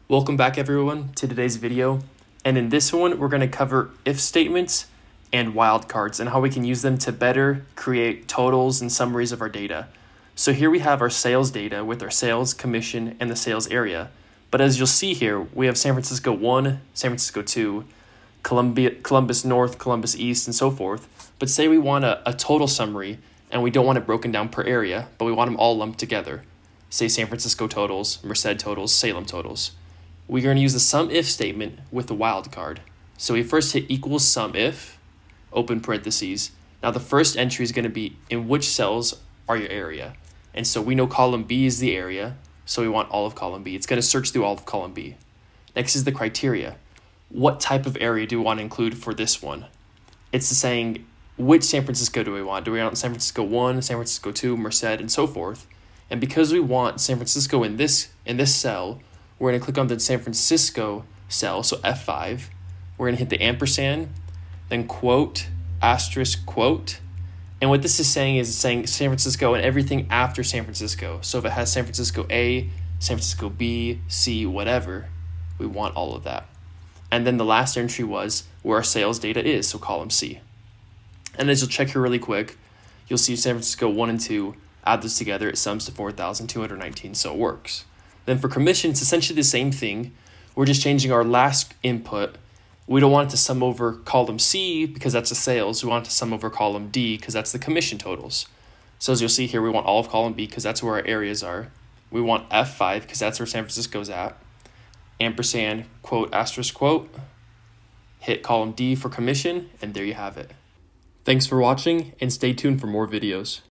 Welcome back everyone to today's video, and in this one we're going to cover if statements and wildcards and how we can use them to better create totals and summaries of our data. So here we have our sales data with our sales, commission, and the sales area. But as you'll see here, we have San Francisco 1, San Francisco 2, Columbus North, Columbus East, and so forth. But say we want a total summary and we don't want it broken down per area, but we want them all lumped together. Say San Francisco totals, Merced totals, Salem totals. We're going to use the SumIF statement with the wildcard. So we first hit equals SumIF, open parentheses. Now the first entry is going to be in which cells are your area. And so we know column B is the area, so we want all of column B. It's going to search through all of column B. Next is the criteria. What type of area do we want to include for this one? It's saying which San Francisco do we want? Do we want San Francisco 1, San Francisco 2, Merced, and so forth? And because we want San Francisco in this cell, we're going to click on the San Francisco cell, so F5. We're going to hit the ampersand, then quote, asterisk, quote. And what this is saying is it's saying San Francisco and everything after San Francisco. So if it has San Francisco A, San Francisco B, C, whatever, we want all of that. And then the last entry was where our sales data is, so column C. And as you'll check here really quick, you'll see San Francisco 1 and 2, add those together, it sums to 4,219, so it works. Then for commission, it's essentially the same thing. We're just changing our last input. We don't want it to sum over column C because that's the sales. We want it to sum over column D because that's the commission totals. So as you'll see here, we want all of column B because that's where our areas are. We want F5 because that's where San Francisco's at. Ampersand, quote, asterisk, quote. Hit column D for commission, and there you have it. Thanks for watching, and stay tuned for more videos.